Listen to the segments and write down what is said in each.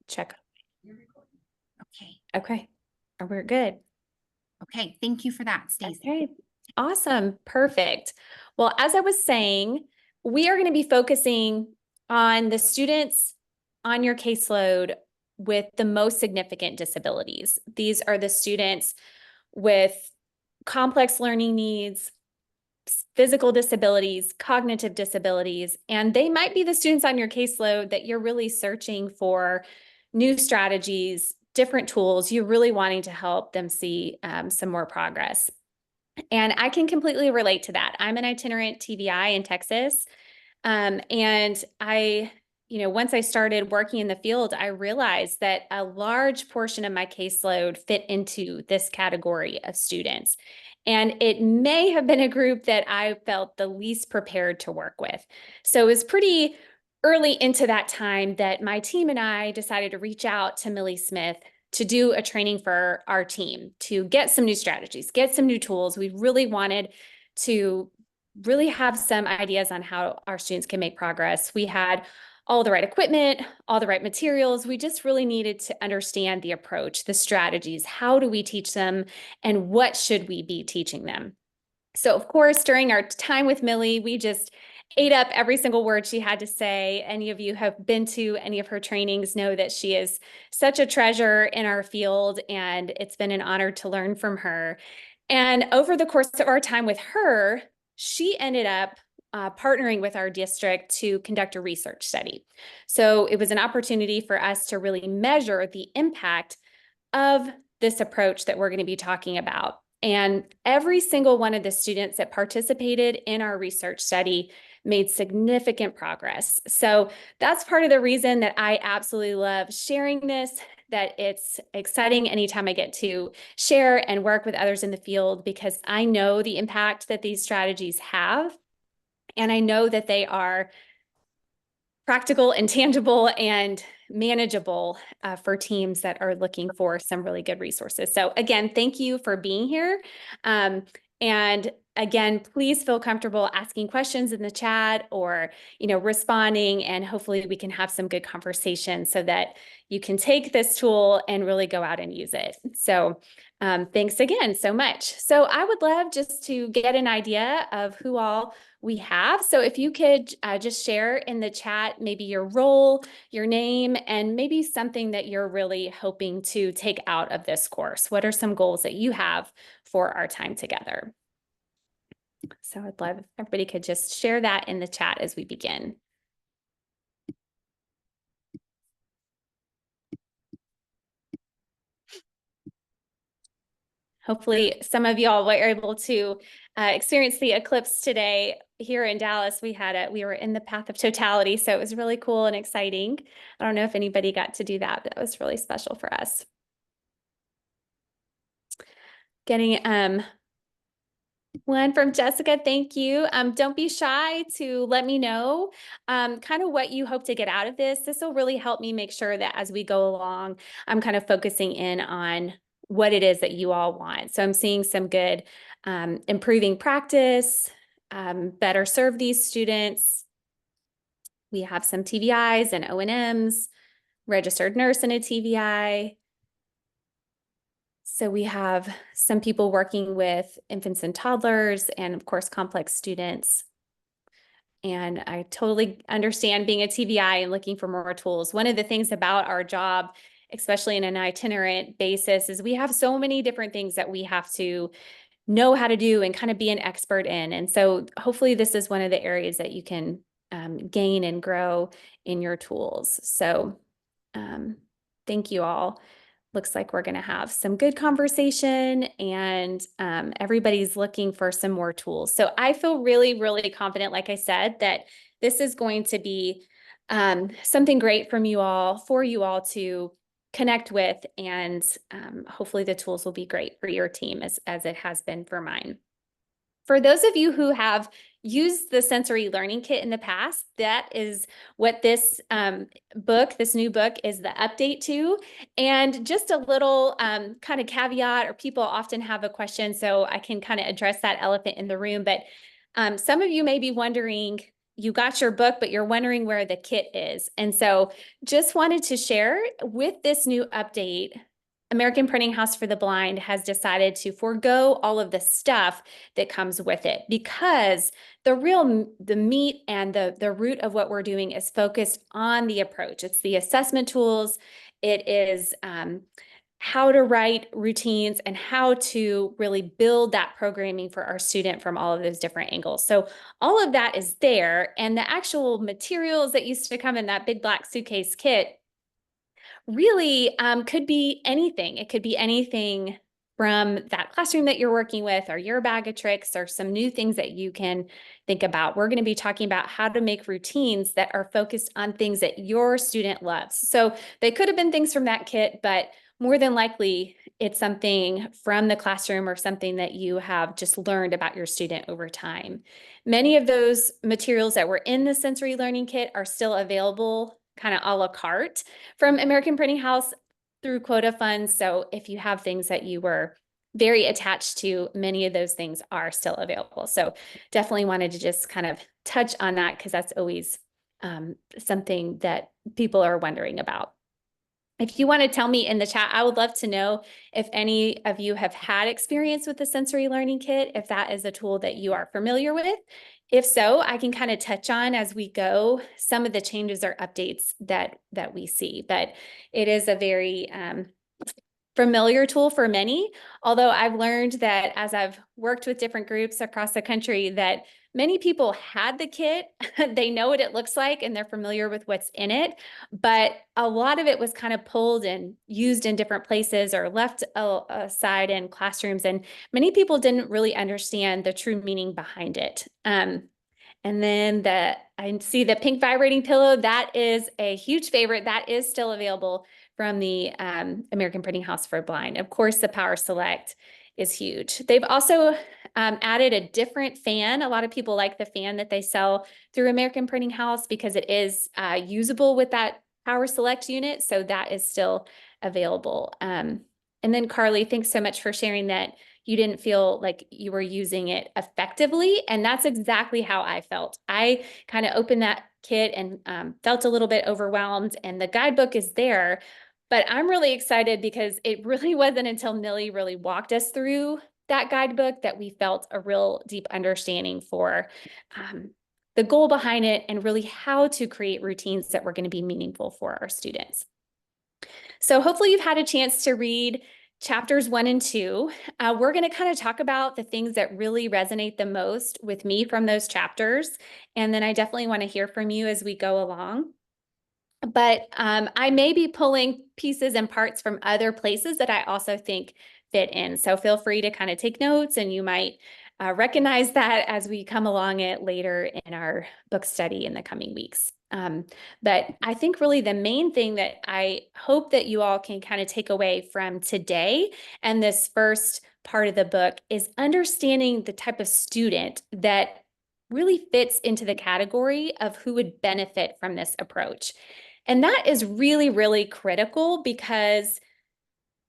check. You're recording. Okay. Okay. We're good. Okay. Thank you for that, Stacey. Okay. Awesome. Perfect. Well, as I was saying, we are going to be focusing on the students on your caseload with the most significant disabilities. These are the students with complex learning needs, physical disabilities, cognitive disabilities, and they might be the students on your caseload that you're really searching for new strategies, different tools. You're really wanting to help them see some more progress. And I can completely relate to that. I'm an itinerant TVI in Texas. And once I started working in the field, I realized that a large portion of my caseload fit into this category of students. And it may have been a group that I felt the least prepared to work with. So it was pretty early into that time that my team and I decided to reach out to Millie Smith to do a training for our team, to get some new strategies, get some new tools. We really wanted to really have some ideas on how our students can make progress. We had all the right equipment, all the right materials. We just really needed to understand the approach, the strategies. How do we teach them, and what should we be teaching them? So, of course, during our time with Millie, we just ate up every single word she had to say. Any of you have been to any of her trainings know that she is such a treasure in our field, and it's been an honor to learn from her. And over the course of our time with her, she ended up partnering with our district to conduct a research study. So it was an opportunity for us to really measure the impact of this approach that we're going to be talking about. And every single one of the students that participated in our research study made significant progress. So that's part of the reason that I absolutely love sharing this, that it's exciting anytime I get to share and work with others in the field, because I know the impact that these strategies have. And I know that they are practical and tangible and manageable for teams that are looking for some really good resources. So again, thank you for being here. And again, please feel comfortable asking questions in the chat or, responding, and hopefully we can have some good conversation so that you can take this tool and really go out and use it. So thanks again so much. So I would love just to get an idea of who all we have. So if you could just share in the chat, maybe your role, your name, and maybe something that you're really hoping to take out of this course. What are some goals that you have for our time together? So I'd love if everybody could just share that in the chat as we begin. Hopefully some of y'all were able to experience the eclipse today. Here in Dallas, we were in the path of totality, so it was really cool and exciting. I don't know if anybody got to do that, but that was really special for us. Getting one from Jessica, thank you. Don't be shy to let me know kind of what you hope to get out of this. This will really help me make sure that as we go along, I'm kind of focusing in on what it is that you all want. So I'm seeing some good improving practice, better serve these students. We have some TVIs and O&Ms, registered nurse and a TVI. So we have some people working with infants and toddlers, and of course, complex students. And I totally understand being a TVI and looking for more tools. One of the things about our job, especially in an itinerant basis, is we have so many different things that we have to know how to do and kind of be an expert in. And so hopefully this is one of the areas that you can gain and grow in your tools. So thank you all. Looks like we're going to have some good conversation, and everybody's looking for some more tools. So I feel really, really confident, like I said, that this is going to be something great for you all to connect with, and hopefully the tools will be great for your team as it has been for mine. For those of you who have used the sensory learning kit in the past, that is what this this new book is the update to. And just a little kind of caveat, or people often have a question, so I can kind of address that elephant in the room. But some of you may be wondering, you got your book, but you're wondering where the kit is. And so just wanted to share with this new update, American Printing House for the Blind has decided to forego all of the stuff that comes with it, because the meat and the root of what we're doing is focused on the approach. It's the assessment tools. It is how to write routines and how to really build that programming for our student from all of those different angles. So all of that is there, and the actual materials that used to come in that big black suitcase kit really could be anything. It could be anything from that classroom that you're working with, or your bag of tricks, or some new things that you can think about. We're going to be talking about how to make routines that are focused on things that your student loves. So they could have been things from that kit, but more than likely it's something from the classroom or something that you have just learned about your student over time. Many of those materials that were in the sensory learning kit are still available kind of a la carte from American Printing House through quota funds. So if you have things that you were very attached to, many of those things are still available. So definitely wanted to just kind of touch on that, because that's always something that people are wondering about. If you want to tell me in the chat, I would love to know if any of you have had experience with the sensory learning kit, if that is a tool that you are familiar with. If so, I can kind of touch on as we go some of the changes or updates that we see. But it is a very familiar tool for many, although I've learned that as I've worked with different groups across the country, that many people had the kit, they know what it looks like, and they're familiar with what's in it, but a lot of it was kind of pulled and used in different places or left aside in classrooms, and many people didn't really understand the true meaning behind it. And then I see the pink vibrating pillow. That is a huge favorite. That is still available from the American Printing House for Blind. Of course, the Power Select is huge. They've also added a different fan. A lot of people like the fan that they sell through American Printing House because it is usable with that Power Select unit. So that is still available. And then Carly, thanks so much for sharing that you didn't feel like you were using it effectively. And that's exactly how I felt. I kind of opened that kit and felt a little bit overwhelmed, and the guidebook is there, but I'm really excited because it really wasn't until Millie really walked us through that guidebook that we felt a real deep understanding for the goal behind it, and really how to create routines that were going to be meaningful for our students. So hopefully you've had a chance to read chapters 1 and 2. We're going to kind of talk about the things that really resonate the most with me from those chapters. And then I definitely want to hear from you as we go along. But I may be pulling pieces and parts from other places that I also think fit in. So feel free to kind of take notes, and you might recognize that as we come along it later in our book study in the coming weeks. But I think really the main thing that I hope that you all can kind of take away from today and this first part of the book is understanding the type of student that really fits into the category of who would benefit from this approach. And that is really, really critical, because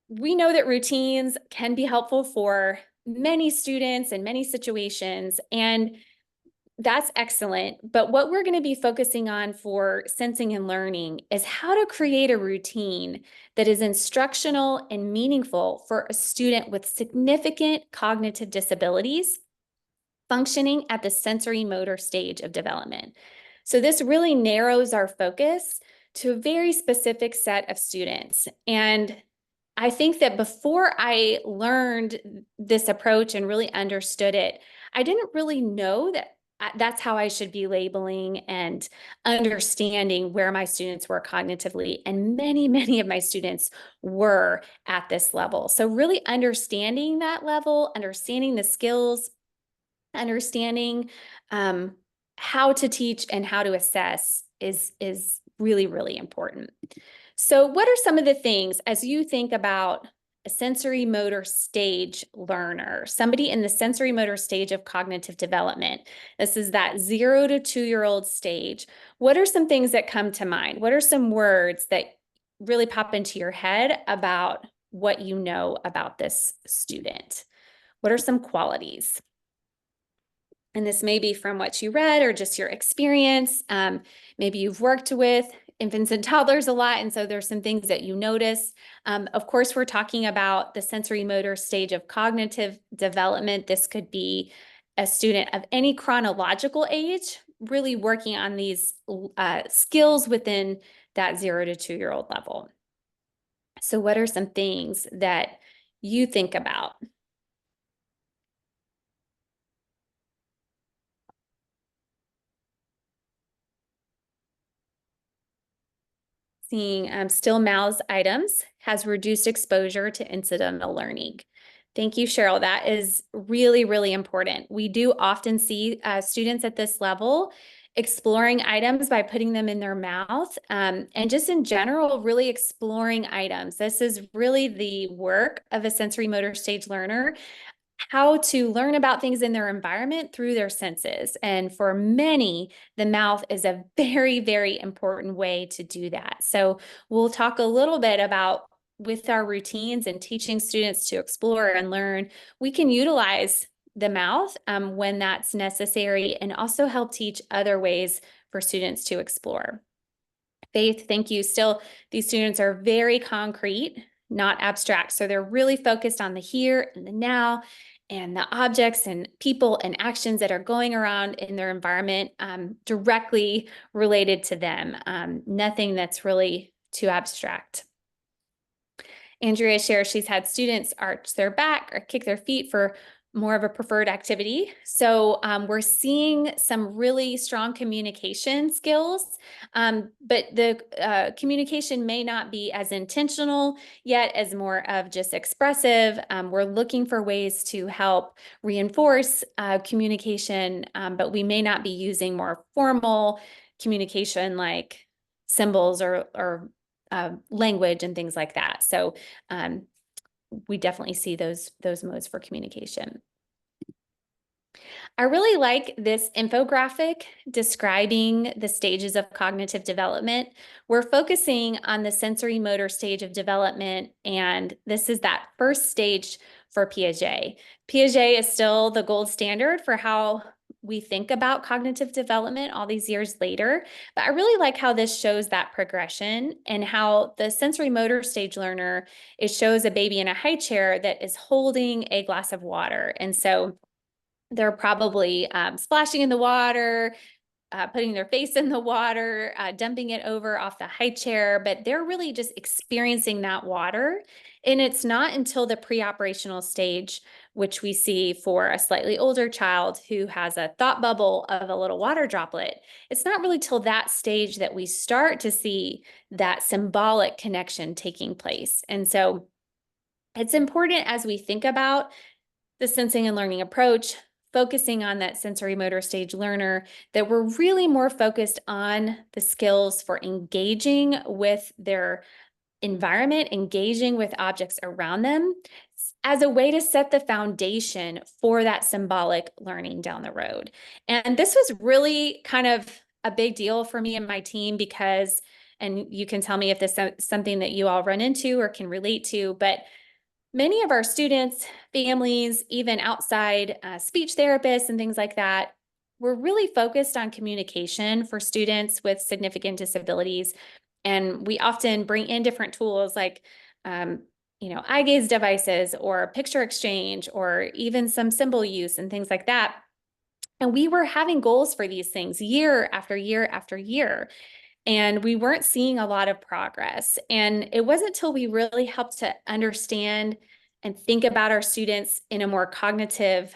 we know that routines can be helpful for many students in many situations, and that's excellent. But what we're going to be focusing on for sensing and learning is how to create a routine that is instructional and meaningful for a student with significant cognitive disabilities functioning at the sensory motor stage of development. So this really narrows our focus to a very specific set of students. And I think that before I learned this approach and really understood it, I didn't really know that that's how I should be labeling and understanding where my students were cognitively. And many, many of my students were at this level. So really understanding that level, understanding the skills, understanding how to teach and how to assess is really, really important. So what are some of the things as you think about a sensory motor stage learner, somebody in the sensory motor stage of cognitive development? This is that 0 to 2-year-old stage. What are some things that come to mind? What are some words that really pop into your head about what you know about this student? What are some qualities? And this may be from what you read or just your experience. Maybe you've worked with infants and toddlers a lot, and so there's some things that you notice. Of course, we're talking about the sensory motor stage of cognitive development. This could be a student of any chronological age, really working on these skills within that 0 to 2-year-old level. So what are some things that you think about? Seeing still mouths items has reduced exposure to incidental learning. Thank you, Cheryl. That is really, really important. We do often see students at this level exploring items by putting them in their mouth, and just in general, really exploring items. This is really the work of a sensory motor stage learner, how to learn about things in their environment through their senses. And for many, the mouth is a very, very important way to do that. So we'll talk a little bit about with our routines and teaching students to explore and learn, we can utilize the mouth when that's necessary and also help teach other ways for students to explore. Faith, thank you. Still, these students are very concrete, not abstract. So they're really focused on the here and the now and the objects and people and actions that are going around in their environment directly related to them. Nothing that's really too abstract. Andrea shares she's had students arch their back or kick their feet for more of a preferred activity. So we're seeing some really strong communication skills, but the communication may not be as intentional yet as more of just expressive. We're looking for ways to help reinforce communication, but we may not be using more formal communication like symbols or language and things like that. So we definitely see those modes for communication. I really like this infographic describing the stages of cognitive development. We're focusing on the sensory motor stage of development, and this is that first stage for Piaget. Piaget is still the gold standard for how we think about cognitive development all these years later, but I really like how this shows that progression and how the sensory motor stage learner, it shows a baby in a high chair that is holding a glass of water. And so they're probably splashing in the water, putting their face in the water, dumping it over off the high chair, but they're really just experiencing that water. And it's not until the pre-operational stage, which we see for a slightly older child who has a thought bubble of a little water droplet. It's not really till that stage that we start to see that symbolic connection taking place. And so it's important as we think about the sensing and learning approach, focusing on that sensory motor stage learner, that we're really more focused on the skills for engaging with their environment, engaging with objects around them as a way to set the foundation for that symbolic learning down the road. And this was really kind of a big deal for me and my team because, and you can tell me if this is something that you all run into or can relate to, but many of our students, families, even outside speech therapists and things like that, we're really focused on communication for students with significant disabilities. And we often bring in different tools like, eye gaze devices or picture exchange or even some symbol use and things like that. And we were having goals for these things year after year after year. And we weren't seeing a lot of progress. And it wasn't until we really helped to understand and think about our students in a more cognitive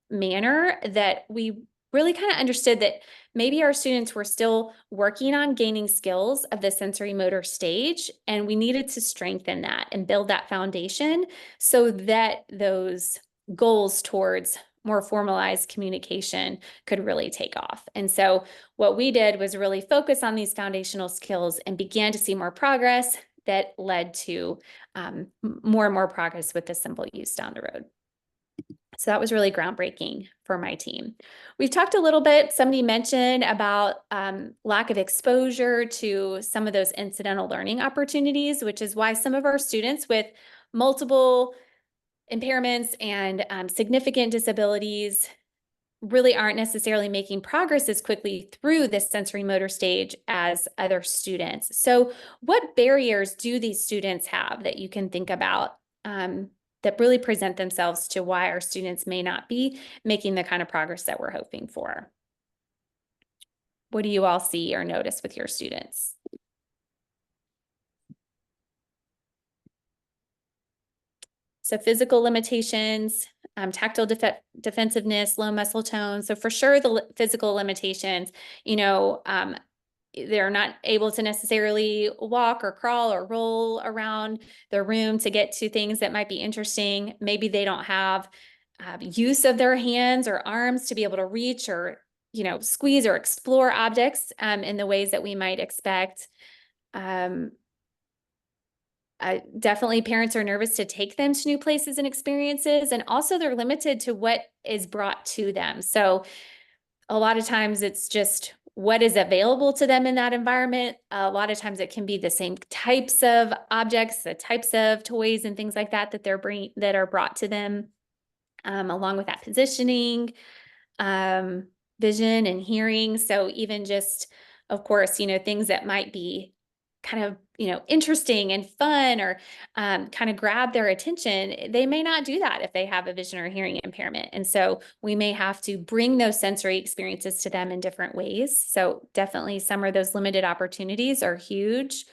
manner that we really kind of understood that maybe our students were still working on gaining skills of the sensory motor stage, and we needed to strengthen that and build that foundation so that those goals towards more formalized communication could really take off. And so what we did was really focus on these foundational skills and began to see more progress that led to more and more progress with the symbol use down the road. So that was really groundbreaking for my team. We've talked a little bit, somebody mentioned about lack of exposure to some of those incidental learning opportunities, which is why some of our students with multiple impairments and significant disabilities really aren't necessarily making progress as quickly through this sensory motor stage as other students. So what barriers do these students have that you can think about that really present themselves to why our students may not be making the kind of progress that we're hoping for? What do you all see or notice with your students? So physical limitations, tactile defensiveness, low muscle tone. So for sure, the physical limitations, they're not able to necessarily walk or crawl or roll around the room to get to things that might be interesting. Maybe they don't have use of their hands or arms to be able to reach or, squeeze or explore objects in the ways that we might expect. Definitely parents are nervous to take them to new places and experiences, and also they're limited to what is brought to them. So a lot of times it's just what is available to them in that environment. A lot of times it can be the same types of objects, the types of toys and things like that that are brought to them, along with that positioning, vision and hearing. So even just, of course, things that might be kind of, interesting and fun or kind of grab their attention, they may not do that if they have a vision or hearing impairment. And so we may have to bring those sensory experiences to them in different ways. So definitely some of those limited opportunities are huge.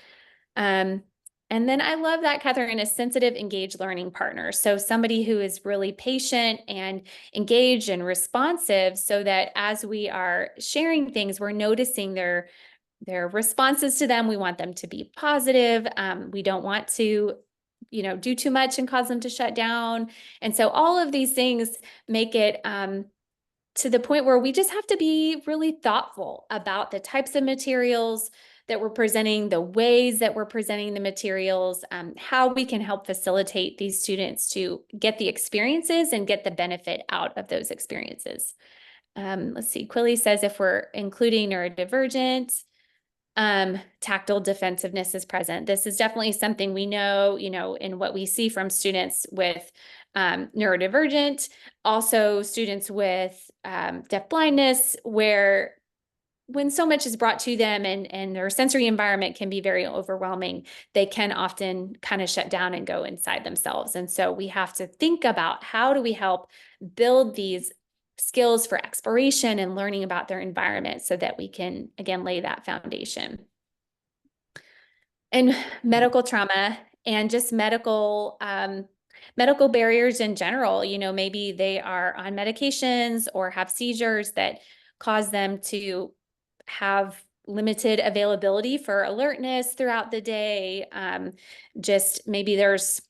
And then I love that, Catherine, a sensitive, engaged learning partner. So somebody who is really patient and engaged and responsive so that as we are sharing things, we're noticing their responses to them. We want them to be positive. We don't want to, do too much and cause them to shut down. And so all of these things make it to the point where we just have to be really thoughtful about the types of materials that we're presenting, the ways that we're presenting the materials, how we can help facilitate these students to get the experiences and get the benefit out of those experiences. Let's see, Quilly says if we're including neurodivergent, tactile defensive is present. This is definitely something we know, in what we see from students with neurodivergent, also students with deaf blindness, where when so much is brought to them and their sensory environment can be very overwhelming, they can often kind of shut down and go inside themselves. And so we have to think about how do we help build these skills for exploration and learning about their environment so that we can, again, lay that foundation. And medical trauma and just medical barriers in general, maybe they are on medications or have seizures that cause them to have limited availability for alertness throughout the day. Just maybe there's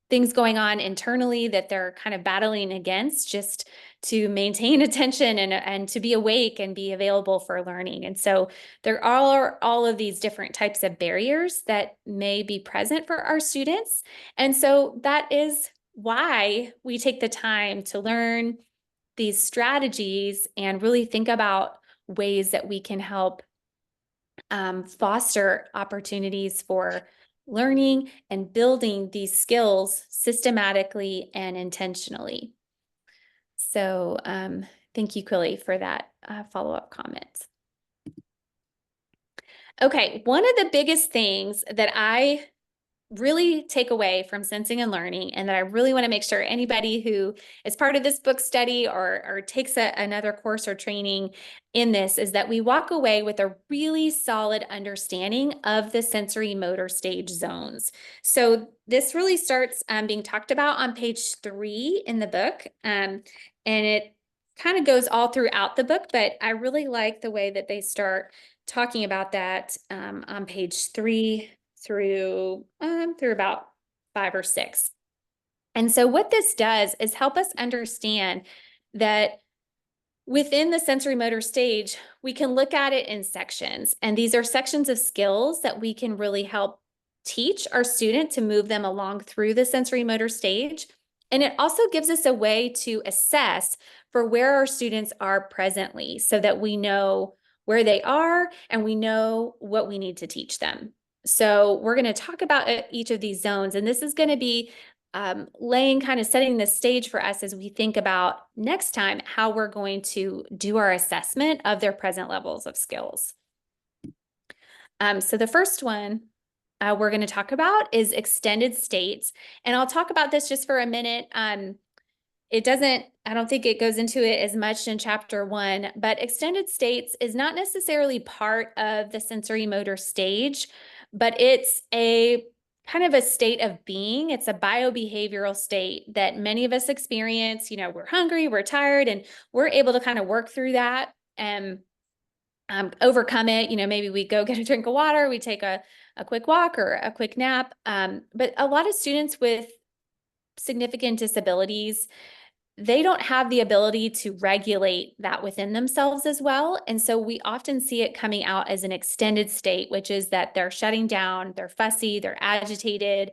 things going on internally that they're kind of battling against just to maintain attention and to be awake and be available for learning. And so there are all of these different types of barriers that may be present for our students. And so that is why we take the time to learn these strategies and really think about ways that we can help foster opportunities for learning and building these skills systematically and intentionally. So thank you, Quilly, for that follow-up comment. Okay, one of the biggest things that I really take away from sensing and learning, and that I really want to make sure anybody who is part of this book study or takes another course or training in this, is that we walk away with a really solid understanding of the sensory motor stage zones. So this really starts being talked about on page 3 in the book, and it kind of goes all throughout the book, but I really like the way that they start talking about that on page 3 through about 5 or 6. And so what this does is help us understand that within the sensory motor stage, we can look at it in sections. And these are sections of skills that we can really help teach our student to move them along through the sensory motor stage. And it also gives us a way to assess for where our students are presently so that we know where they are and we know what we need to teach them. So we're going to talk about each of these zones, and this is going to be setting the stage for us as we think about next time how we're going to do our assessment of their present levels of skills. So the first one we're going to talk about is extended states. And I'll talk about this just for a minute. I don't think it goes into it as much in chapter 1, but extended states is not necessarily part of the sensory motor stage, but it's a kind of a state of being. It's a biobehavioral state that many of us experience. You know, we're hungry, we're tired, and we're able to kind of work through that and overcome it. You know, maybe we go get a drink of water, we take a quick walk or a quick nap. But a lot of students with significant disabilities, they don't have the ability to regulate that within themselves as well. And so we often see it coming out as an extended state, which is that they're shutting down, they're fussy, they're agitated,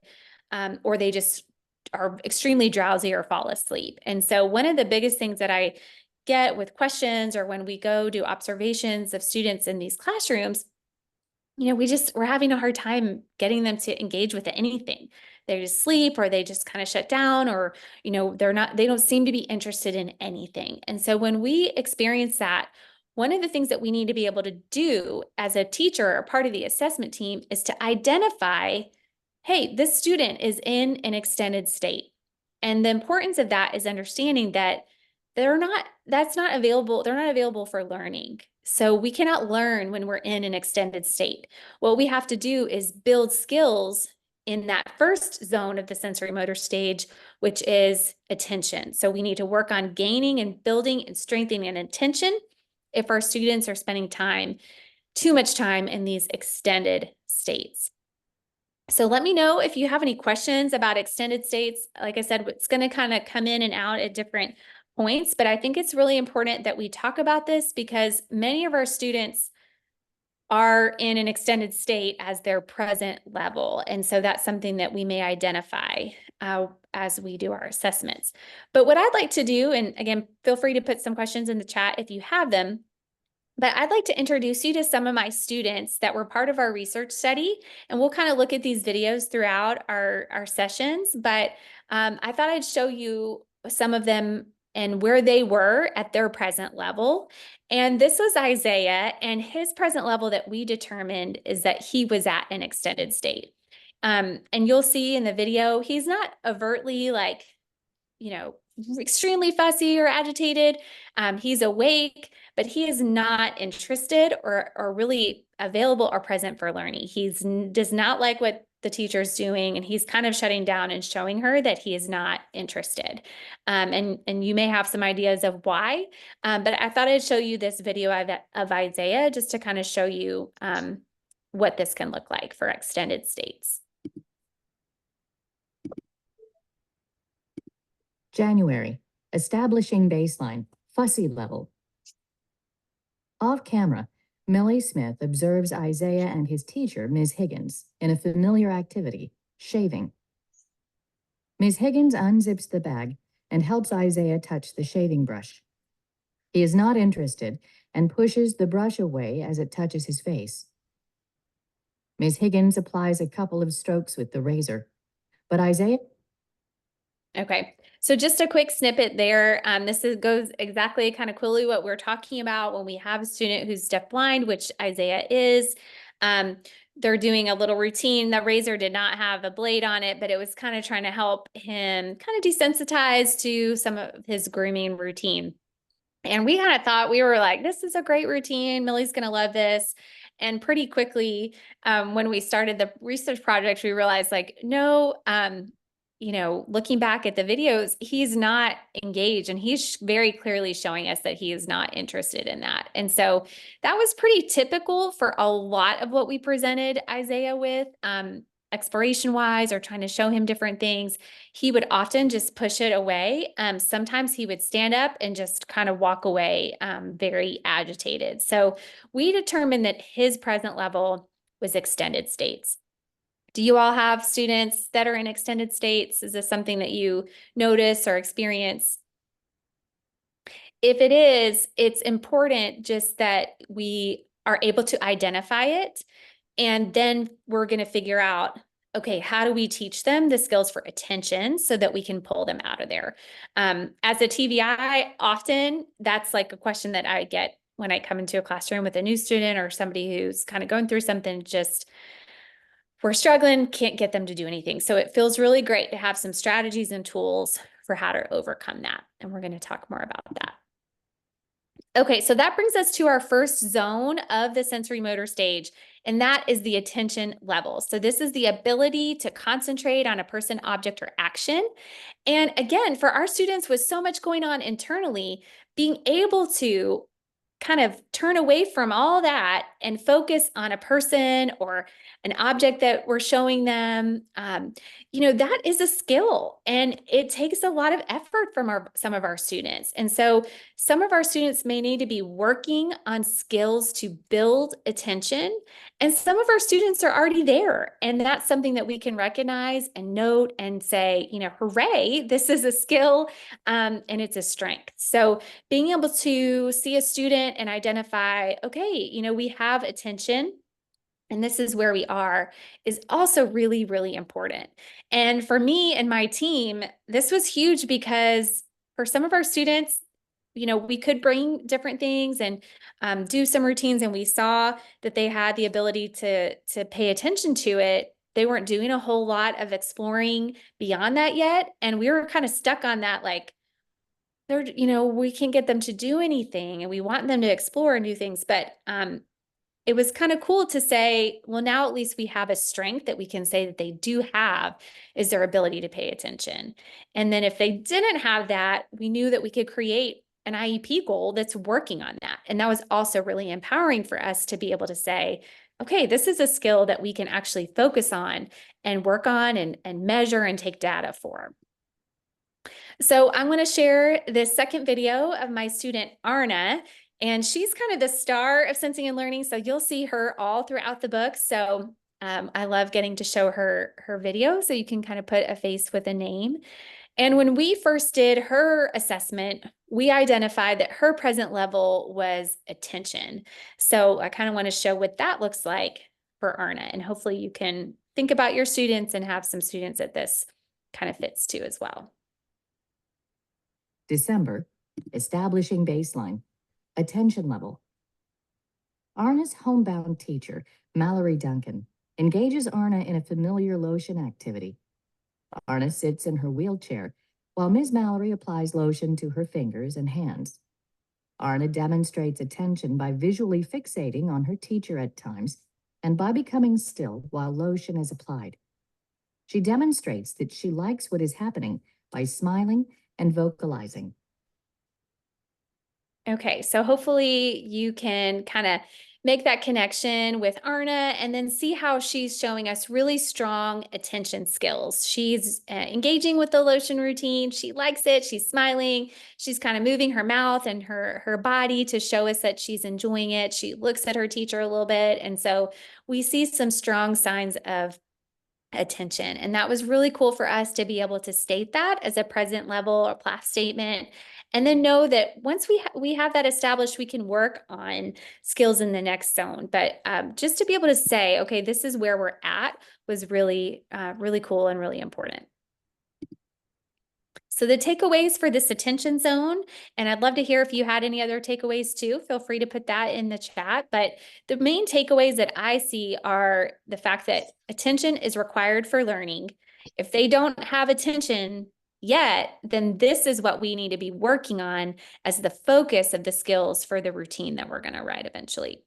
or they just are extremely drowsy or fall asleep. And so one of the biggest things that I get with questions or when we go do observations of students in these classrooms, you know, we're having a hard time getting them to engage with anything. They just sleep or they just kind of shut down, or, you know, they don't seem to be interested in anything. And so when we experience that, one of the things that we need to be able to do as a teacher or part of the assessment team is to identify, hey, this student is in an extended state. And the importance of that is understanding that they're not available for learning. So we cannot learn when we're in an extended state. What we have to do is build skills in that first zone of the sensory motor stage, which is attention. So we need to work on gaining and building and strengthening an attention if our students are spending too much time in these extended states. So let me know if you have any questions about extended states. Like I said, it's going to kind of come in and out at different points, but I think it's really important that we talk about this because many of our students are in an extended state as their present level. And so that's something that we may identify as we do our assessments. But what I'd like to do, and again, feel free to put some questions in the chat if you have them, but I'd like to introduce you to some of my students that were part of our research study, and we'll kind of look at these videos throughout our sessions, but I thought I'd show you some of them and where they were at their present level. And this was Isaiah, and his present level that we determined is that he was at an extended state. And you'll see in the video, he's not overtly like, you know, extremely fussy or agitated. He's awake, but he is not interested or really available or present for learning. Does not like what the teacher's doing, and he's kind of shutting down and showing her that he is not interested. And you may have some ideas of why, but I thought I'd show you this video of Isaiah just to kind of show you what this can look like for extended states. January, establishing baseline, fussy level. Off camera, Millie Smith observes Isaiah and his teacher, Ms. Higgins, in a familiar activity, shaving. Ms. Higgins unzips the bag and helps Isaiah touch the shaving brush. He is not interested and pushes the brush away as it touches his face. Ms. Higgins applies a couple of strokes with the razor, but Isaiah... Okay, so just a quick snippet there. Goes exactly kind of clearly what we're talking about when we have a student who's deafblind, which Isaiah is. They're doing a little routine. The razor did not have a blade on it, but it was kind of trying to help him kind of desensitize to some of his grooming routine. And we kind of thought, we were like, this is a great routine. Millie's going to love this. And pretty quickly, when we started the research project, we realized like, no, you know, looking back at the videos, he's not engaged, and he's very clearly showing us that he is not interested in that. And so that was pretty typical for a lot of what we presented Isaiah with, exploration wise, or trying to show him different things. He would often just push it away. Sometimes he would stand up and just kind of walk away, very agitated. So we determined that his present level was extended states. Do you all have students that are in extended states? Is this something that you notice or experience? If it is, it's important just that we are able to identify it, and then we're going to figure out, okay, how do we teach them the skills for attention so that we can pull them out of there? As a TVI, often that's like a question that I get when I come into a classroom with a new student or somebody who's kind of going through something, just we're struggling, can't get them to do anything. So it feels really great to have some strategies and tools for how to overcome that. And we're going to talk more about that. Okay, so that brings us to our first zone of the sensory motor stage, and that is the attention level. So this is the ability to concentrate on a person, object, or action. And again, for our students with so much going on internally, being able to kind of turn away from all that and focus on a person or an object that we're showing them, that is a skill, and it takes a lot of effort from some of our students. And so some of our students may need to be working on skills to build attention, and some of our students are already there. And that's something that we can recognize and note and say, hooray, this is a skill, and it's a strength. So being able to see a student and identify, okay, we have attention and this is where we are, is also really, really important. And for me and my team, this was huge because for some of our students, we could bring different things and do some routines, and we saw that they had the ability to pay attention to it. They weren't doing a whole lot of exploring beyond that yet. And we were kind of stuck on that, like, we can't get them to do anything and we want them to explore and do things. But it was kind of cool to say, well, now at least we have a strength that we can say that they do have, is their ability to pay attention. And then if they didn't have that, we knew that we could create an IEP goal that's working on that. And that was also really empowering for us to be able to say, okay, this is a skill that we can actually focus on and work on and measure and take data for. So I'm going to share this second video of my student Arna, and she's kind of the star of Sensing and Learning. So you'll see her all throughout the book. So I love getting to show her video, so you can kind of put a face with a name. And when we first did her assessment, we identified that her present level was attention. So I kind of want to show what that looks like for Arna, and hopefully you can think about your students and have some students that this kind of fits to as well. December, establishing baseline, attention level. Arna's homebound teacher, Mallory Duncan, engages Arna in a familiar lotion activity. Arna sits in her wheelchair while Ms. Mallory applies lotion to her fingers and hands. Arna demonstrates attention by visually fixating on her teacher at times and by becoming still while lotion is applied. She demonstrates that she likes what is happening by smiling and vocalizing. Okay, so hopefully you can kind of make that connection with Arna and then see how she's showing us really strong attention skills. She's engaging with the lotion routine. She likes it. She's smiling. She's kind of moving her mouth and her body to show us that she's enjoying it. She looks at her teacher a little bit. And so we see some strong signs of attention. And that was really cool for us to be able to state that as a present level or class statement. And then know that once we have that established, we can work on skills in the next zone. But just to be able to say, okay, this is where we're at, was really, really cool and really important. So the takeaways for this attention zone, and I'd love to hear if you had any other takeaways too, feel free to put that in the chat. But the main takeaways that I see are the fact that attention is required for learning. If they don't have attention yet, then this is what we need to be working on as the focus of the skills for the routine that we're going to write eventually.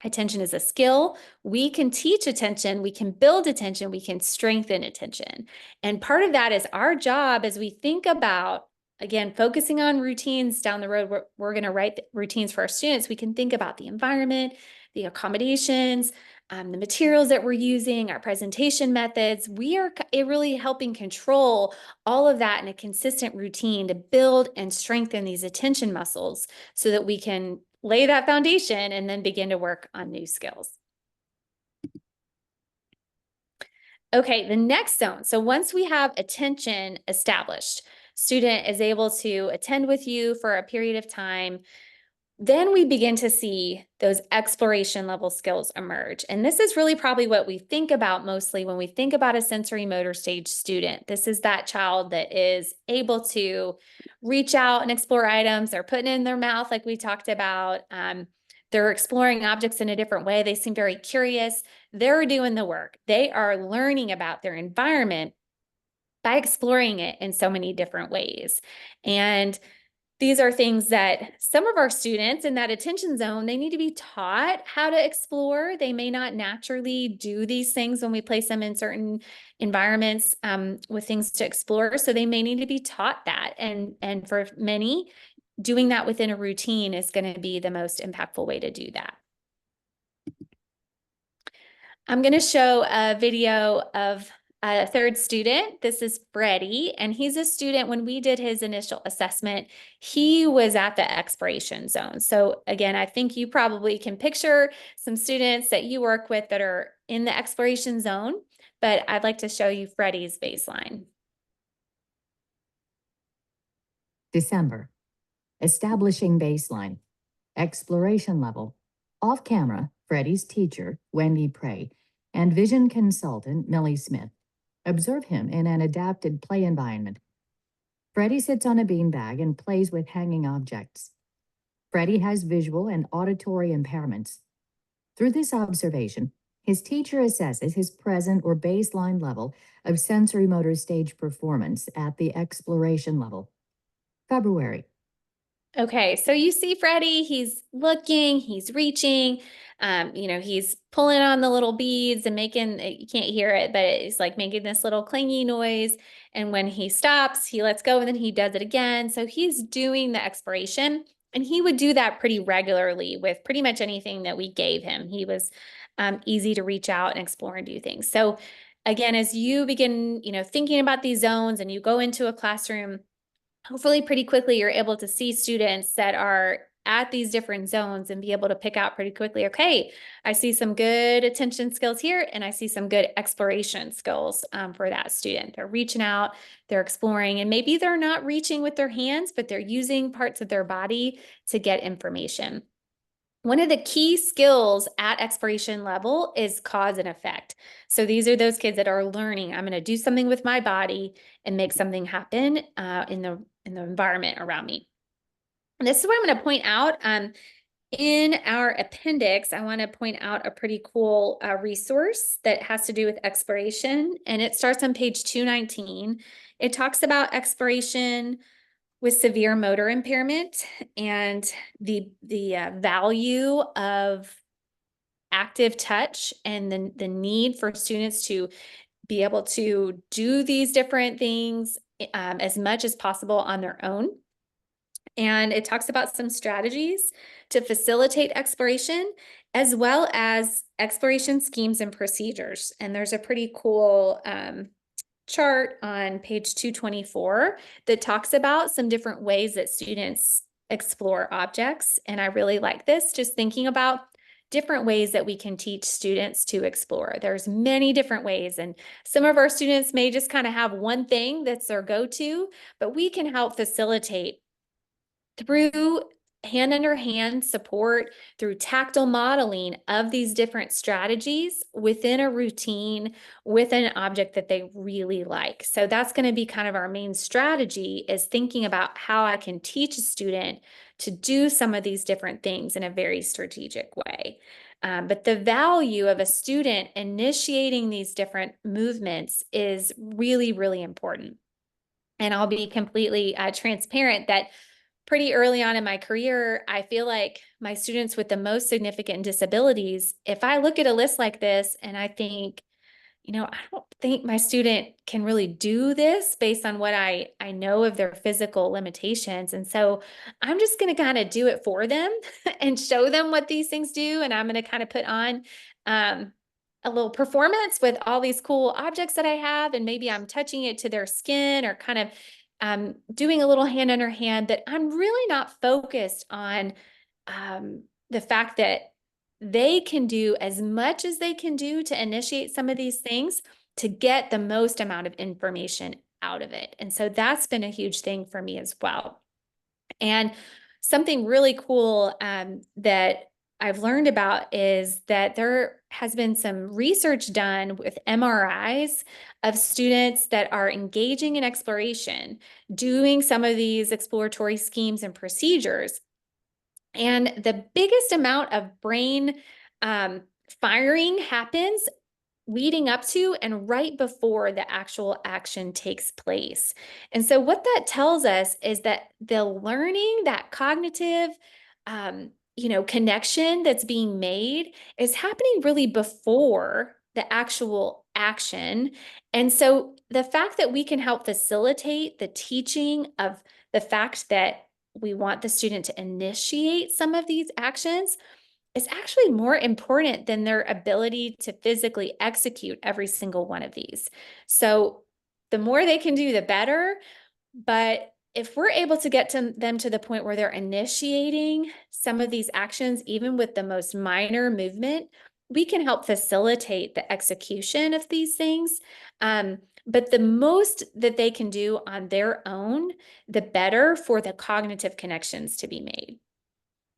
Attention is a skill. We can teach attention, we can build attention, we can strengthen attention. And part of that is our job as we think about, again, focusing on routines down the road. We're going to write routines for our students. We can think about the environment, the accommodations, the materials that we're using, our presentation methods. We are really helping control all of that in a consistent routine to build and strengthen these attention muscles so that we can lay that foundation and then begin to work on new skills. Okay, the next zone. So once we have attention established, student is able to attend with you for a period of time. then we begin to see those exploration level skills emerge. And this is really probably what we think about mostly when we think about a sensory motor stage student. This is that child that is able to reach out and explore items. They're putting it in their mouth, like we talked about. They're exploring objects in a different way. They seem very curious. They're doing the work. They are learning about their environment by exploring it in so many different ways. And these are things that some of our students in that attention zone, they need to be taught how to explore. They may not naturally do these things when we place them in certain environments with things to explore. So they may need to be taught that. And for many, doing that within a routine is going to be the most impactful way to do that. I'm going to show a video of a third student. This is Freddie, and he's a student. When we did his initial assessment, he was at the exploration zone. So again, I think you probably can picture some students that you work with that are in the exploration zone, but I'd like to show you Freddie's baseline. December. Establishing baseline. Exploration level. Off camera, Freddie's teacher, Wendy Prey, and vision consultant, Millie Smith, observe him in an adapted play environment. Freddie sits on a beanbag and plays with hanging objects. Freddie has visual and auditory impairments. Through this observation, his teacher assesses his present or baseline level of sensory motor stage performance at the exploration level. February. Okay, so you see Freddie, he's looking, he's reaching, he's pulling on the little beads and making, you can't hear it, but it's like making this little clingy noise. And when he stops, he lets go and then he does it again. So he's doing the exploration, and he would do that pretty regularly with pretty much anything that we gave him. He was easy to reach out and explore and do things. So again, as you begin, thinking about these zones and you go into a classroom, hopefully pretty quickly you're able to see students that are at these different zones and be able to pick out pretty quickly, okay, I see some good attention skills here and I see some good exploration skills for that student. They're reaching out, they're exploring, and maybe they're not reaching with their hands, but they're using parts of their body to get information. One of the key skills at exploration level is cause and effect. So these are those kids that are learning, I'm going to do something with my body and make something happen in the environment around me. And this is what I'm going to point out. In our appendix, I want to point out a pretty cool resource that has to do with exploration, and it starts on page 219. It talks about exploration with severe motor impairment and the value of active touch and the need for students to be able to do these different things as much as possible on their own. And it talks about some strategies to facilitate exploration, as well as exploration schemes and procedures. And there's a pretty cool chart on page 224 that talks about some different ways that students explore objects. And I really like this, just thinking about different ways that we can teach students to explore. There's many different ways, and some of our students may just kind of have one thing that's their go-to, but we can help facilitate through hand under hand support, through tactile modeling of these different strategies within a routine with an object that they really like. So that's going to be kind of our main strategy, is thinking about how I can teach a student to do some of these different things in a very strategic way. But the value of a student initiating these different movements is really, really important. And I'll be completely transparent that pretty early on in my career, I feel like my students with the most significant disabilities, if I look at a list like this and I think, I don't think my student can really do this based on what I know of their physical limitations. And so I'm just going to kind of do it for them and show them what these things do. And I'm going to kind of put on a little performance with all these cool objects that I have. And maybe I'm touching it to their skin or kind of doing a little hand under hand, but I'm really not focused on the fact that they can do as much as they can do to initiate some of these things to get the most amount of information out of it. And so that's been a huge thing for me as well. And something really cool that I've learned about is that there has been some research done with MRIs of students that are engaging in exploration, doing some of these exploratory schemes and procedures. And the biggest amount of brain firing happens leading up to and right before the actual action takes place. And so what that tells us is that the learning, that cognitive, connection that's being made is happening really before the actual action. And so the fact that we can help facilitate the teaching of the fact that we want the student to initiate some of these actions is actually more important than their ability to physically execute every single one of these. So the more they can do, the better. But if we're able to get them to the point where they're initiating some of these actions, even with the most minor movement, we can help facilitate the execution of these things. But the most that they can do on their own, the better for the cognitive connections to be made.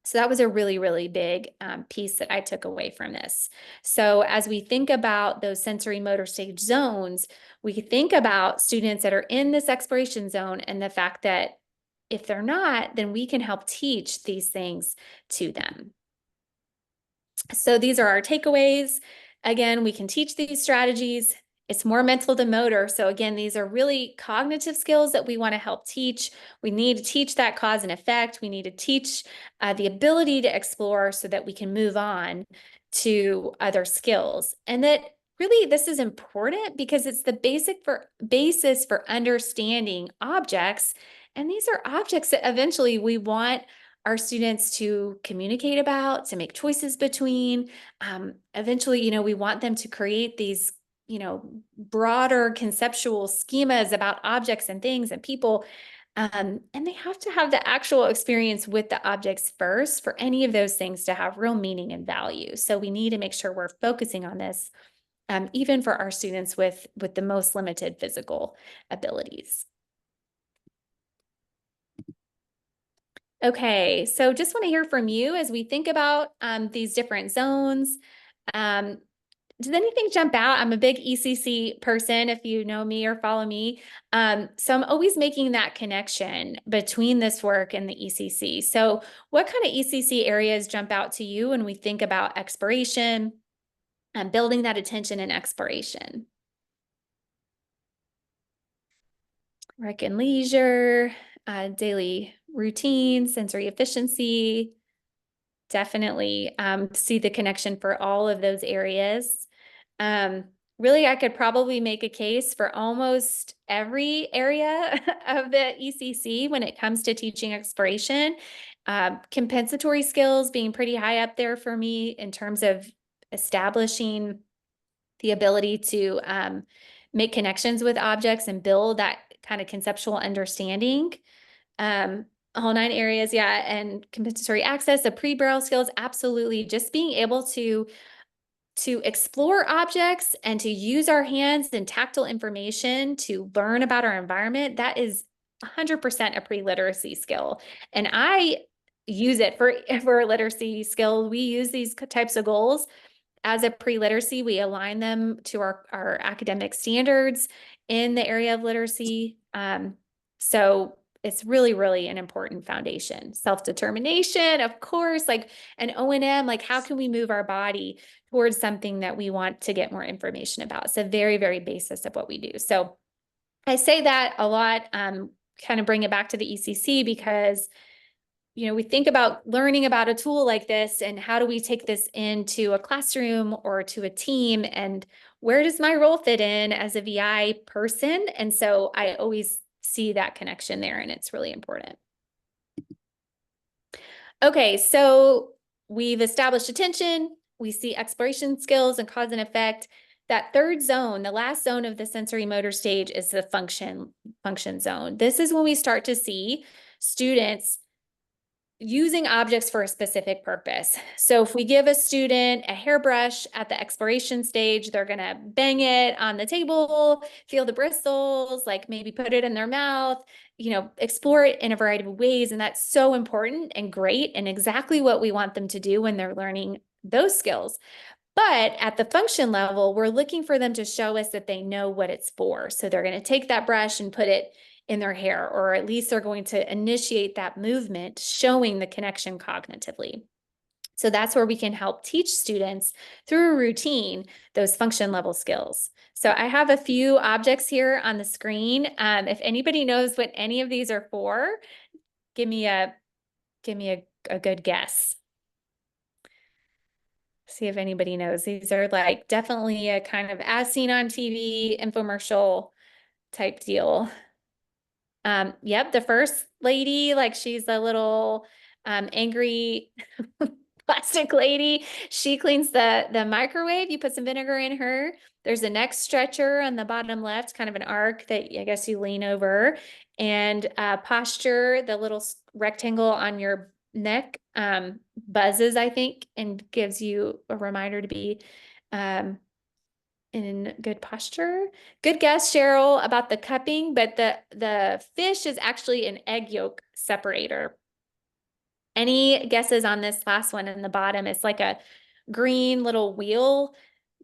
So that was a really, really big piece that I took away from this. So as we think about those sensory motor stage zones, we think about students that are in this exploration zone and the fact that if they're not, then we can help teach these things to them. So these are our takeaways. Again, we can teach these strategies. It's more mental than motor. So again, these are really cognitive skills that we want to help teach. We need to teach that cause and effect. We need to teach the ability to explore so that we can move on to other skills. And that really this is important because it's the basis for understanding objects. And these are objects that eventually we want our students to communicate about, to make choices between. Eventually, we want them to create these broader conceptual schemas about objects and things and people. And they have to have the actual experience with the objects first for any of those things to have real meaning and value. So we need to make sure we're focusing on this, even for our students with the most limited physical abilities. Okay, so just want to hear from you as we think about these different zones. Does anything jump out? I'm a big ECC person, if you know me or follow me. So I'm always making that connection between this work and the ECC. So what kind of ECC areas jump out to you when we think about exploration and building that attention and exploration? Work and leisure, daily routine, sensory efficiency. Definitely see the connection for all of those areas. Really, I could probably make a case for almost every area of the ECC when it comes to teaching exploration. Compensatory skills being pretty high up there for me in terms of establishing the ability to make connections with objects and build that kind of conceptual understanding. Whole 9 areas, yeah, and compensatory access, the pre-barrel skills, absolutely. Just being able to explore objects and to use our hands and tactile information to learn about our environment, that is 100% a pre-literacy skill. And I use it for a literacy skill. We use these types of goals as a pre-literacy. We align them to our academic standards in the area of literacy. So it's really, really an important foundation. Self-determination, of course, like an O&M, like how can we move our body towards something that we want to get more information about? It's a very, very basis of what we do. So I say that a lot, kind of bring it back to the ECC because we think about learning about a tool like this and how do we take this into a classroom or to a team and where does my role fit in as a VI person? And so I always see that connection there and it's really important. Okay, so we've established attention, we see exploration skills and cause and effect. That third zone, the last zone of the sensory motor stage is the function zone. This is when we start to see students using objects for a specific purpose. So if we give a student a hairbrush at the exploration stage, they're going to bang it on the table, feel the bristles, like maybe put it in their mouth, explore it in a variety of ways. And that's so important and great and exactly what we want them to do when they're learning those skills. But at the function level, we're looking for them to show us that they know what it's for. So they're going to take that brush and put it in their hair, or at least they're going to initiate that movement, showing the connection cognitively. So that's where we can help teach students through a routine, those function level skills. So I have a few objects here on the screen. If anybody knows what any of these are for, give me a good guess. See if anybody knows. These are like definitely a kind of as seen on TV infomercial type deal. Yep, the first lady, like she's a little angry plastic lady. She cleans the microwave. You put some vinegar in her. There's a neck stretcher on the bottom left, kind of an arc that I guess you lean over. And posture, the little rectangle on your neck buzzes, I think, and gives you a reminder to be in good posture. Good guess, Cheryl, about the cupping, but the fish is actually an egg yolk separator. Any guesses on this last one in the bottom? It's like a green little wheel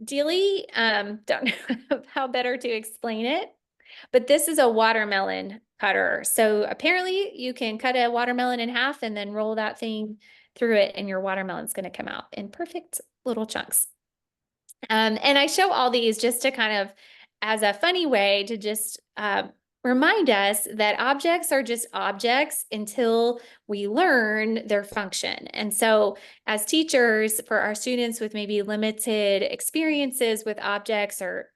dealy. Don't know how better to explain it, but this is a watermelon cutter. So apparently you can cut a watermelon in half and then roll that thing through it, and your watermelon's going to come out in perfect little chunks. And I show all these just to kind of as a funny way to just remind us that objects are just objects until we learn their function. And so as teachers, for our students with maybe limited experiences with objects, or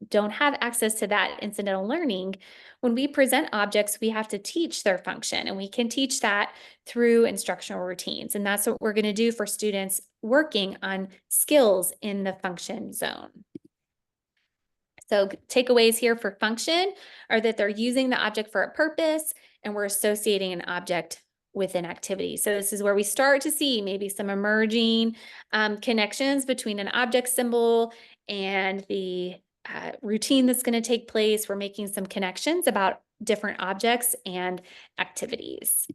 don't have access to that incidental learning, when we present objects, we have to teach their function, and we can teach that through instructional routines. And that's what we're going to do for students working on skills in the function zone. So takeaways here for function are that they're using the object for a purpose, and we're associating an object with an activity. So this is where we start to see maybe some emerging connections between an object symbol and the routine that's going to take place. We're making some connections about different objects and activities.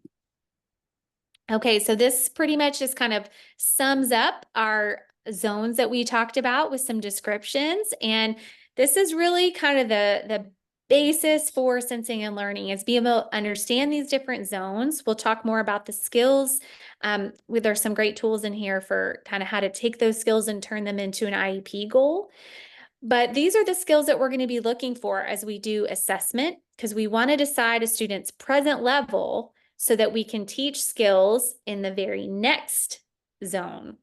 Okay, so this pretty much just kind of sums up our zones that we talked about with some descriptions. And this is really kind of the basis for sensing and learning, is being able to understand these different zones. We'll talk more about the skills. There's some great tools in here for kind of how to take those skills and turn them into an IEP goal. But these are the skills that we're going to be looking for as we do assessment, because we want to decide a student's present level so that we can teach skills in the very next zone.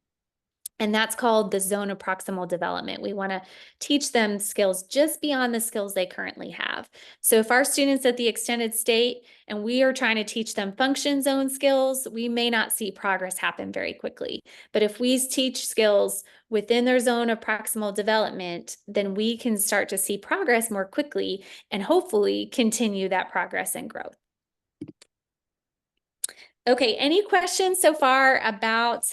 And that's called the zone of proximal development. We want to teach them skills just beyond the skills they currently have. So if our students at the extended state and we are trying to teach them function zone skills, we may not see progress happen very quickly. But if we teach skills within their zone of proximal development, then we can start to see progress more quickly and hopefully continue that progress and growth. Okay, any questions so far about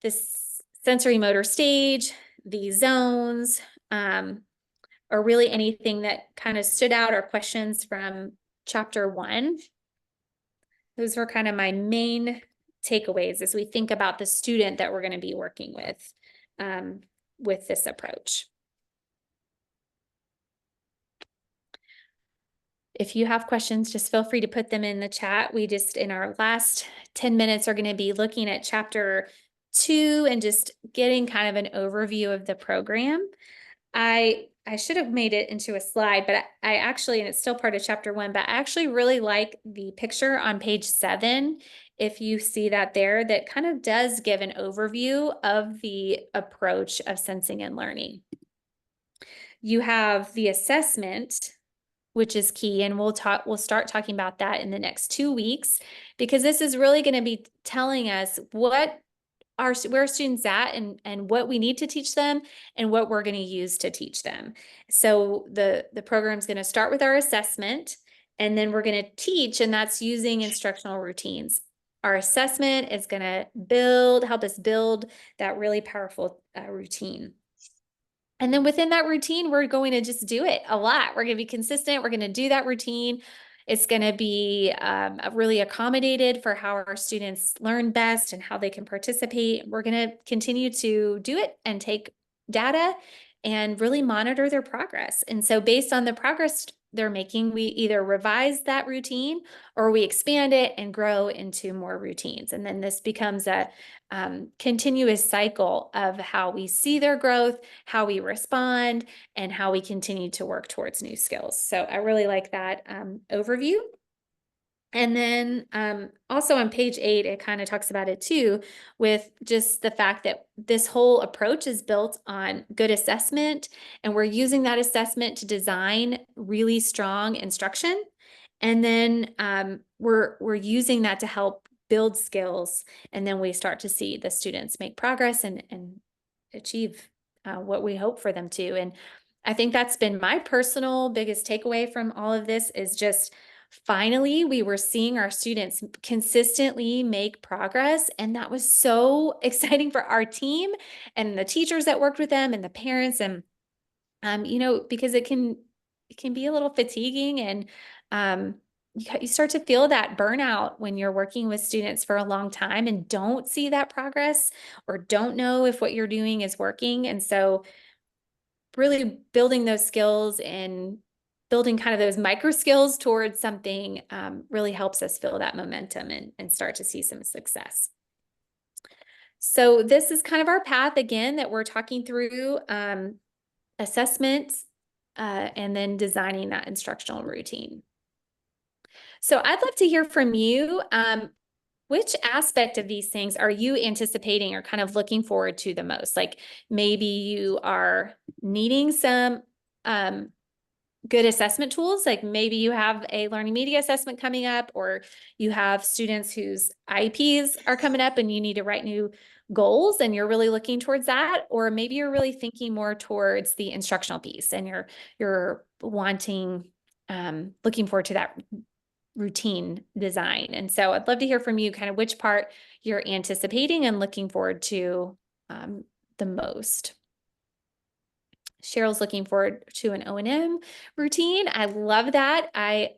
this sensory motor stage, these zones, or really anything that kind of stood out, or questions from chapter 1? Those were kind of my main takeaways as we think about the student that we're going to be working with this approach. If you have questions, just feel free to put them in the chat. We just, in our last 10 minutes, are going to be looking at chapter 2 and just getting kind of an overview of the program. I should have made it into a slide, but I actually, and it's still part of chapter 1, but I actually really like the picture on page 7. If you see that there, that kind of does give an overview of the approach of sensing and learning. You have the assessment, which is key, and we'll start talking about that in the next 2 weeks, because this is really going to be telling us where our students at, and what we need to teach them and what we're going to use to teach them. So the program's going to start with our assessment, and then we're going to teach, and that's using instructional routines. our assessment is going to help us build that really powerful routine. And then within that routine, we're going to just do it a lot. We're going to be consistent. We're going to do that routine. It's going to be really accommodated for how our students learn best and how they can participate. We're going to continue to do it and take data and really monitor their progress. And so based on the progress they're making, we either revise that routine or we expand it and grow into more routines. And then this becomes a continuous cycle of how we see their growth, how we respond, and how we continue to work towards new skills. So I really like that overview. And then also on page 8, it kind of talks about it too, with just the fact that this whole approach is built on good assessment, and we're using that assessment to design really strong instruction. And then we're using that to help build skills, and then we start to see the students make progress and achieve what we hope for them to. And I think that's been my personal biggest takeaway from all of this, is just finally we were seeing our students consistently make progress. And that was so exciting for our team and the teachers that worked with them and the parents. And you know, because it can be a little fatiguing, and you start to feel that burnout when you're working with students for a long time and don't see that progress or don't know if what you're doing is working. And so really building those skills and building kind of those micro skills towards something really helps us feel that momentum and start to see some success. So this is kind of our path again that we're talking through. Assessment, and then designing that instructional routine. So I'd love to hear from you. Which aspect of these things are you anticipating or kind of looking forward to the most? Like maybe you are needing some good assessment tools, like maybe you have a learning media assessment coming up, or you have students whose IEPs are coming up and you need to write new goals and you're really looking towards that. Or maybe you're really thinking more towards the instructional piece and you're wanting, looking forward to that routine design. And so I'd love to hear from you kind of which part you're anticipating and looking forward to the most. Cheryl's looking forward to an O&M routine. I love that. I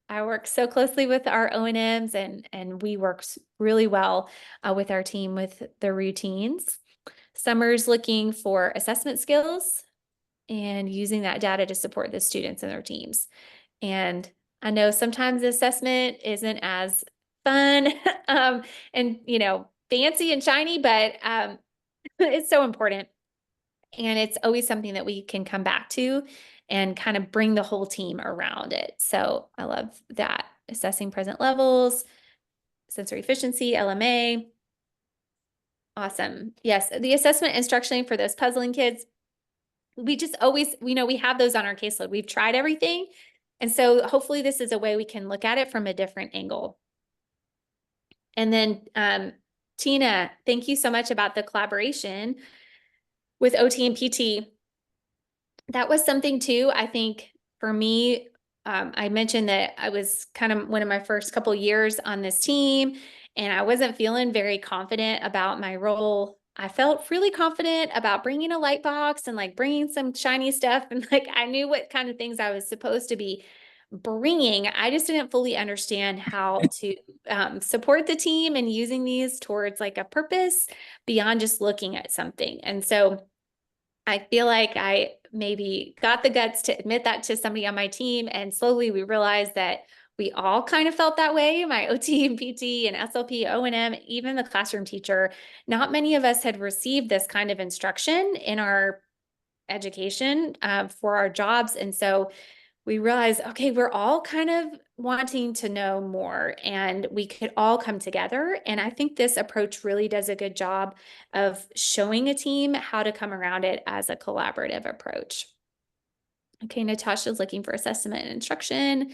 work so closely with our O&Ms and we work really well with our team with the routines. Summer's looking for assessment skills and using that data to support the students and their teams. And I know sometimes assessment isn't as fun and, you know, fancy and shiny, but it's so important. And it's always something that we can come back to and kind of bring the whole team around it. So I love that. Assessing present levels, sensory efficiency, LMA. Awesome. Yes, the assessment instruction for those puzzling kids. We just always, you know, we have those on our caseload. We've tried everything. And so hopefully this is a way we can look at it from a different angle. And then Tina, thank you so much about the collaboration with OT and PT. That was something too, I think for me, I mentioned that I was kind of one of my first couple years on this team and I wasn't feeling very confident about my role. I felt really confident about bringing a light box and like bringing some shiny stuff. And like, I knew what kind of things I was supposed to be bringing. I just didn't fully understand how to support the team and using these towards like a purpose beyond just looking at something. And so I feel like I maybe got the guts to admit that to somebody on my team. And slowly we realized that we all kind of felt that way. My OT and PT and SLP, O&M, even the classroom teacher, not many of us had received this kind of instruction in our education for our jobs. And so we realized, okay, we're all kind of wanting to know more and we could all come together. And I think this approach really does a good job of showing a team how to come around it as a collaborative approach. Okay, Natasha's looking for assessment and instruction.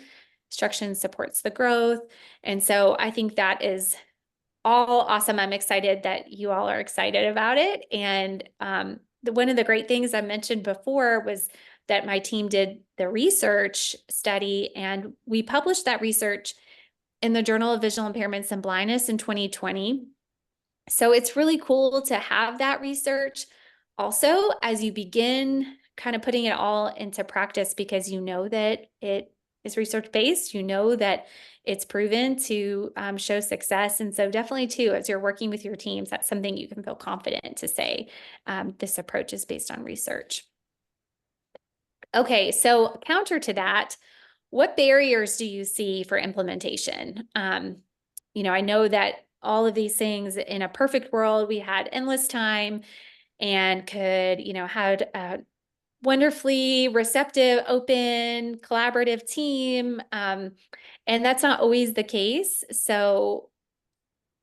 Instruction supports the growth. And so I think that is all awesome. I'm excited that you all are excited about it. And one of the great things I mentioned before was that my team did the research study and we published that research in the Journal of Visual Impairments and Blindness in 2020. So it's really cool to have that research also as you begin kind of putting it all into practice, because you know that it is research-based, you know that it's proven to show success. And so definitely too, as you're working with your teams, that's something you can feel confident to say, this approach is based on research. Okay, so counter to that, what barriers do you see for implementation? I know that all of these things in a perfect world, we had endless time and could, had a wonderfully receptive, open, collaborative team. And that's not always the case. So,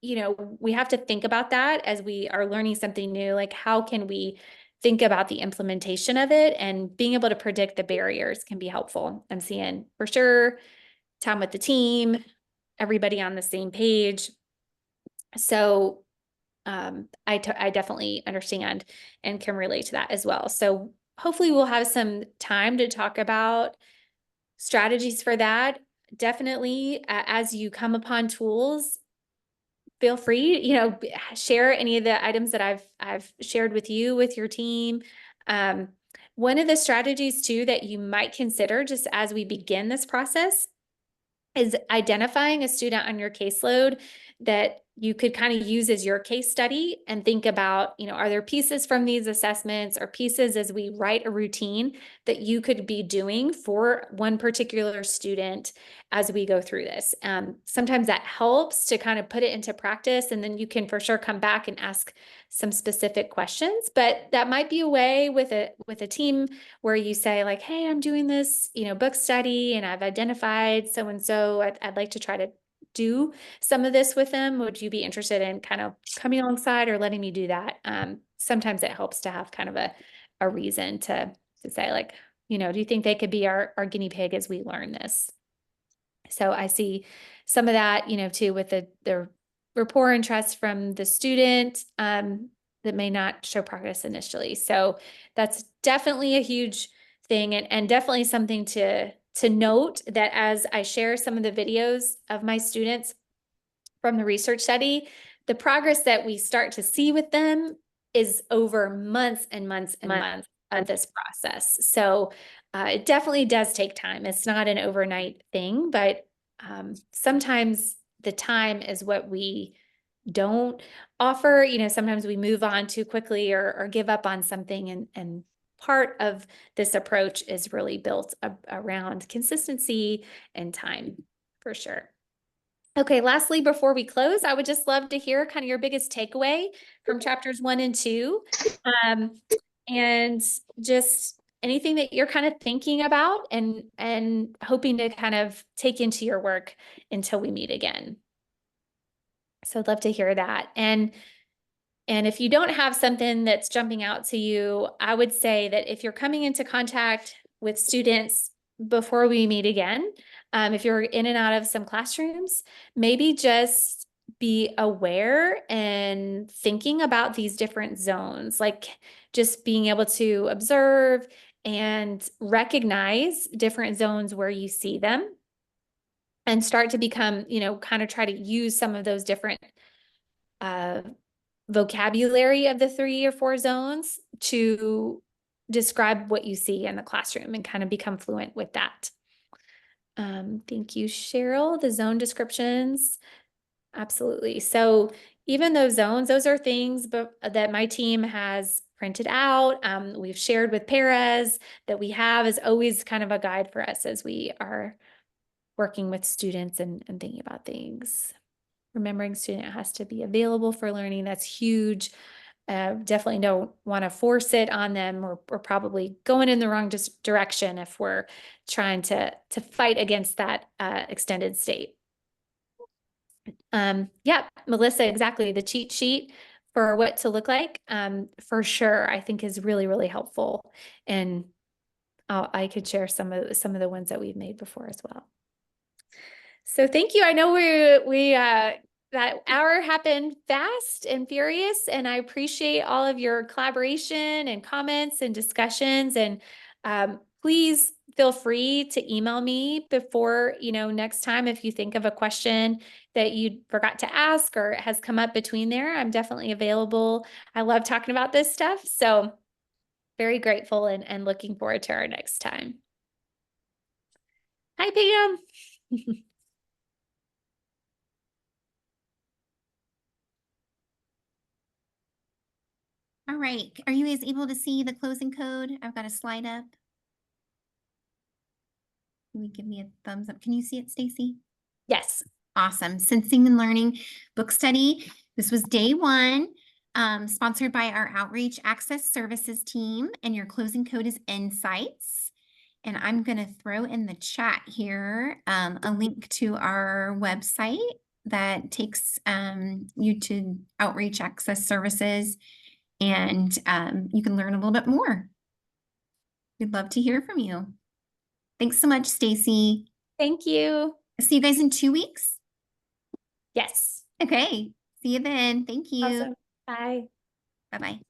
we have to think about that as we are learning something new. Like, how can we think about the implementation of it, and being able to predict the barriers can be helpful. I'm seeing for sure time with the team, everybody on the same page. So I definitely understand and can relate to that as well. So hopefully we'll have some time to talk about strategies for that. Definitely, as you come upon tools, feel free, share any of the items that I've shared with you, with your team. One of the strategies too that you might consider just as we begin this process is identifying a student on your caseload that you could kind of use as your case study and think about, are there pieces from these assessments or pieces as we write a routine that you could be doing for one particular student as we go through this. Sometimes that helps to kind of put it into practice, and then you can for sure come back and ask some specific questions. But that might be a way with a team where you say like, hey, I'm doing this, book study, and I've identified so-and-so. I'd like to try to do some of this with them. Would you be interested in kind of coming alongside or letting me do that? Sometimes it helps to have kind of a reason to say like, do you think they could be our guinea pig as we learn this? So I see some of that, too, with the rapport and trust from the student that may not show progress initially. So that's definitely a huge thing, and definitely something to note, that as I share some of the videos of my students from the research study, the progress that we start to see with them is over months and months and months of this process. So it definitely does take time. It's not an overnight thing, but sometimes the time is what we don't offer. Sometimes we move on too quickly or give up on something, and part of this approach is really built around consistency and time, for sure. Okay, lastly, before we close, I would just love to hear kind of your biggest takeaway from chapters 1 and 2, and just anything that you're kind of thinking about and hoping to kind of take into your work until we meet again. So I'd love to hear that. And if you don't have something that's jumping out to you, I would say that if you're coming into contact with students before we meet again, if you're in and out of some classrooms, maybe just be aware and thinking about these different zones, like just being able to observe and recognize different zones where you see them, and start to become, kind of try to use some of those different vocabulary of the 3 or 4 zones to describe what you see in the classroom, and kind of become fluent with that. Thank you, Cheryl. The zone descriptions. Absolutely. So even those zones, those are things that my team has printed out. We've shared with paras that we have as always kind of a guide for us as we are working with students and thinking about things. Remembering student has to be available for learning. That's huge. Definitely don't want to force it on them. We're probably going in the wrong direction if we're trying to fight against that extended state. Yeah, Melissa, exactly. The cheat sheet for what to look like, for sure, I think is really, really helpful. And I could share some of the ones that we've made before as well. So thank you. I know that hour happened fast and furious, and I appreciate all of your collaboration and comments and discussions. And please feel free to email me before, next time if you think of a question that you forgot to ask or it has come up between there. I'm definitely available. I love talking about this stuff. So very grateful and looking forward to our next time. Hi, Pam. All right. Are you guys able to see the closing code? I've got a slide up. Can you give me a thumbs up? Can you see it, Stacy? Yes. Awesome. Sensing and Learning book study. This was day 1, sponsored by our Outreach Access Services team, and your closing code is Insights. And I'm going to throw in the chat here a link to our website that takes you to Outreach Access Services, and you can learn a little bit more. We'd love to hear from you. Thanks so much, Stacy. Thank you. See you guys in 2 weeks. Yes. Okay. See you then. Thank you. Awesome. Bye. Bye-bye.